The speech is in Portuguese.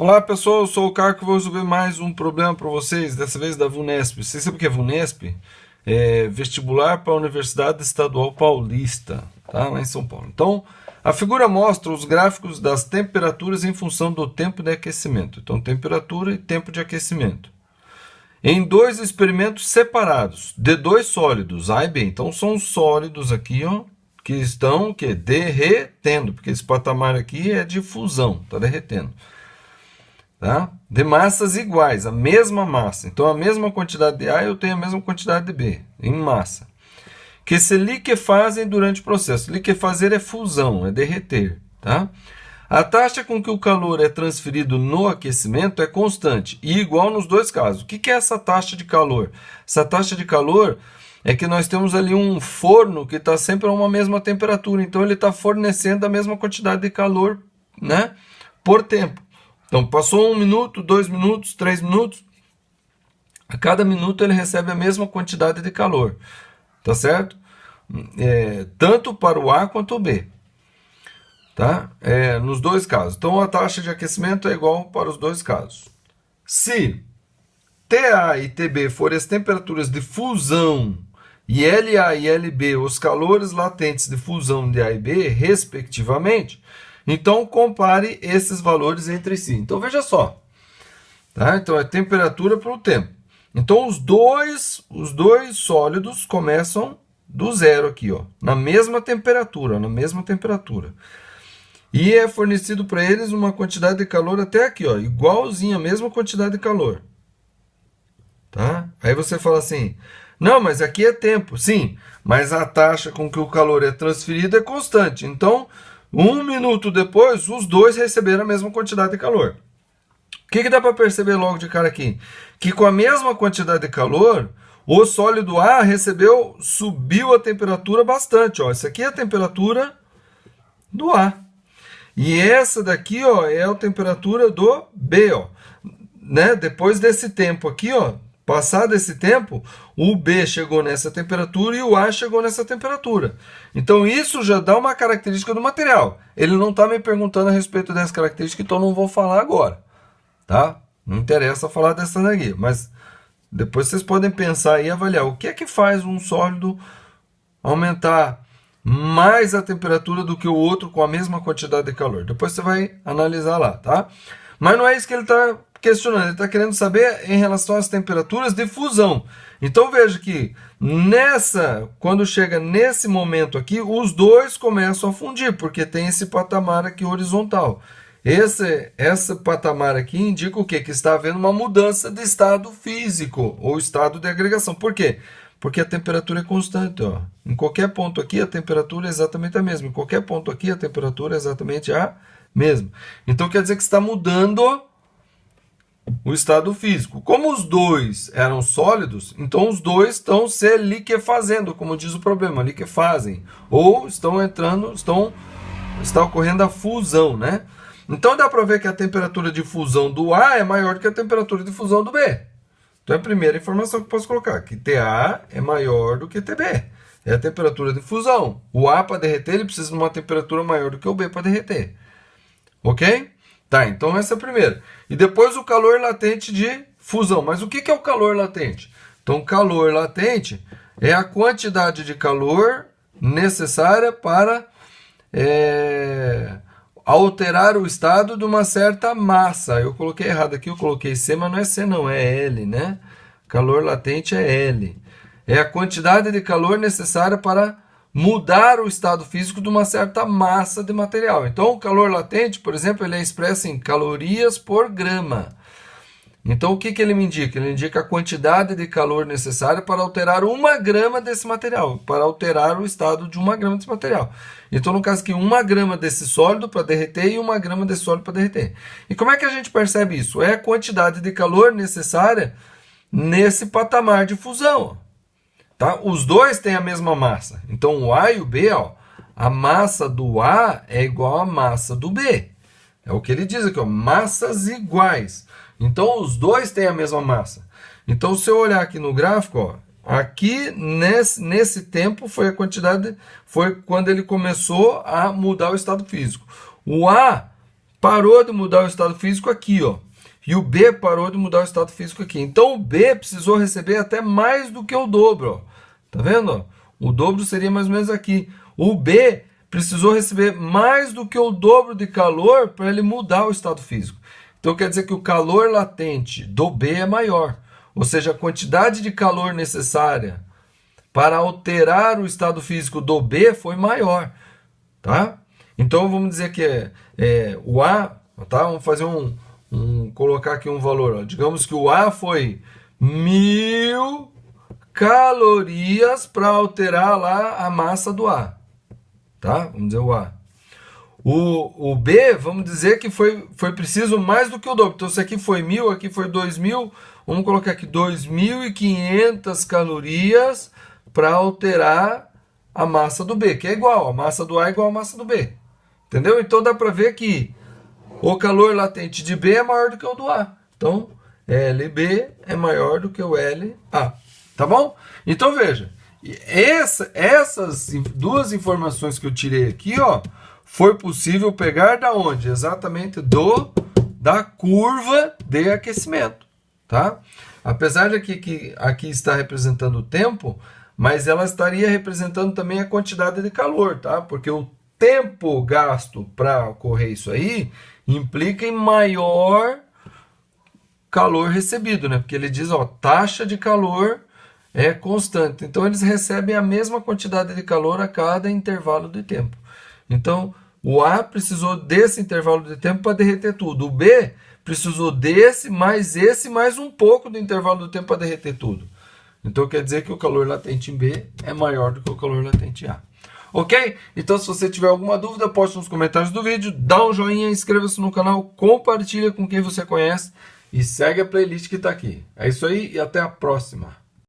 Olá pessoal, eu sou o Caio que vou resolver mais um problema para vocês, dessa vez da VUNESP. Vocês sabem o que é VUNESP? É vestibular para a Universidade Estadual Paulista, tá? Lá em São Paulo. Então, a figura mostra os gráficos das temperaturas em função do tempo de aquecimento. Então, temperatura e tempo de aquecimento. Em dois experimentos separados, de dois sólidos, A e B. Então, são os sólidos aqui, ó, que estão derretendo, porque esse patamar aqui é de fusão, está derretendo. Tá? De massas iguais, a mesma massa. Então, a mesma quantidade de A eu tenho a mesma quantidade de B, em massa. Que se liquefazem durante o processo. Liquefazer é fusão, é derreter. Tá? A taxa com que o calor é transferido no aquecimento é constante e igual nos dois casos. O que é essa taxa de calor? Essa taxa de calor é que nós temos ali um forno que está sempre a uma mesma temperatura. Então, ele está fornecendo a mesma quantidade de calor, né, por tempo. Então, passou 1 minuto, 2 minutos, 3 minutos. A cada minuto ele recebe a mesma quantidade de calor. Tá certo? Tanto para o A quanto o B. Tá? Nos dois casos. Então, a taxa de aquecimento é igual para os dois casos. Se TA e TB forem as temperaturas de fusão e LA e LB os calores latentes de fusão de A e B, respectivamente, então, compare esses valores entre si. Então, veja só. Tá? Então, é temperatura para o tempo. Então, os dois sólidos começam do zero aqui, ó, na mesma temperatura, E é fornecido para eles uma quantidade de calor até aqui, ó, igualzinha, a mesma quantidade de calor. Tá? Aí você fala assim, não, mas aqui é tempo. Sim, mas a taxa com que o calor é transferido é constante. Então, 1 minuto depois, os dois receberam a mesma quantidade de calor. O que dá para perceber logo de cara aqui? Que com a mesma quantidade de calor, o sólido A subiu a temperatura bastante. Ó. Essa aqui é a temperatura do A. E essa daqui, ó, é a temperatura do B. Ó. Né? Depois desse tempo aqui, ó, passado esse tempo, o B chegou nessa temperatura e o A chegou nessa temperatura. Então, isso já dá uma característica do material. Ele não está me perguntando a respeito dessa característica, então não vou falar agora. Tá? Não interessa falar dessa daqui. Mas depois vocês podem pensar e avaliar o que é que faz um sólido aumentar mais a temperatura do que o outro com a mesma quantidade de calor. Depois você vai analisar lá, tá? Mas não é isso que ele está questionando, ele está querendo saber em relação às temperaturas de fusão. Então veja que quando chega nesse momento aqui, os dois começam a fundir, porque tem esse patamar aqui horizontal. Esse patamar aqui indica o quê? Que está havendo uma mudança de estado físico, ou estado de agregação. Por quê? Porque a temperatura é constante. Ó. Em qualquer ponto aqui, a temperatura é exatamente a mesma. Em qualquer ponto aqui, a temperatura é exatamente a mesma. Então quer dizer que está mudando o estado físico. Como os dois eram sólidos, então os dois estão se liquefazendo, como diz o problema, liquefazem. Ou está ocorrendo a fusão, né? Então dá para ver que a temperatura de fusão do A é maior do que a temperatura de fusão do B. Então é a primeira informação que eu posso colocar, que TA é maior do que TB. É a temperatura de fusão. O A para derreter, ele precisa de uma temperatura maior do que o B para derreter. Ok? Tá, então essa é a primeira. E depois o calor latente de fusão. Mas o que é o calor latente? Então, calor latente é a quantidade de calor necessária para alterar o estado de uma certa massa. Eu coloquei errado aqui, eu coloquei C, mas não é C não, é L, né? Calor latente é L. É a quantidade de calor necessária para mudar o estado físico de uma certa massa de material. Então, o calor latente, por exemplo, ele é expresso em calorias por grama. Então, o que ele me indica? Ele indica a quantidade de calor necessária para alterar 1 grama desse material, para alterar o estado de 1 grama desse material. Então, no caso aqui, 1 grama desse sólido para derreter e 1 grama desse sólido para derreter. E como é que a gente percebe isso? É a quantidade de calor necessária nesse patamar de fusão. Tá? Os dois têm a mesma massa. Então, o A e o B, ó, a massa do A é igual à massa do B. É o que ele diz aqui, ó, massas iguais. Então, os dois têm a mesma massa. Então, se eu olhar aqui no gráfico, ó, aqui nesse tempo foi a quantidade, foi quando ele começou a mudar o estado físico. O A parou de mudar o estado físico aqui, ó. E o B parou de mudar o estado físico aqui. Então o B precisou receber até mais do que o dobro, ó. Tá vendo? Ó? O dobro seria mais ou menos aqui. O B precisou receber mais do que o dobro de calor para ele mudar o estado físico. Então quer dizer que o calor latente do B é maior. Ou seja, a quantidade de calor necessária para alterar o estado físico do B foi maior. Tá? Então vamos dizer que o A, tá? Vamos fazer colocar aqui um valor. Ó. Digamos que o A foi 1000 calorias para alterar lá a massa do A. Tá? Vamos dizer o A. O B, vamos dizer que foi preciso mais do que o dobro. Então, se aqui foi 1000, aqui foi 2000, vamos colocar aqui 2500 calorias para alterar a massa do B, que é igual. A massa do A é igual à massa do B. Entendeu? Então, dá para ver que o calor latente de B é maior do que o do A. Então, LB é maior do que o LA. Tá bom? Então, veja. Essas duas informações que eu tirei aqui, ó, foi possível pegar da onde? Exatamente da curva de aquecimento, tá? Apesar de que aqui está representando o tempo, mas ela estaria representando também a quantidade de calor, tá? Porque o tempo gasto para ocorrer isso aí implica em maior calor recebido, né? Porque ele diz, ó, taxa de calor é constante. Então, eles recebem a mesma quantidade de calor a cada intervalo de tempo. Então, o A precisou desse intervalo de tempo para derreter tudo. O B precisou desse, mais um pouco do intervalo do tempo para derreter tudo. Então, quer dizer que o calor latente em B é maior do que o calor latente em A. Ok? Então, se você tiver alguma dúvida, poste nos comentários do vídeo, dá um joinha, inscreva-se no canal, compartilha com quem você conhece e segue a playlist que está aqui. É isso aí e até a próxima.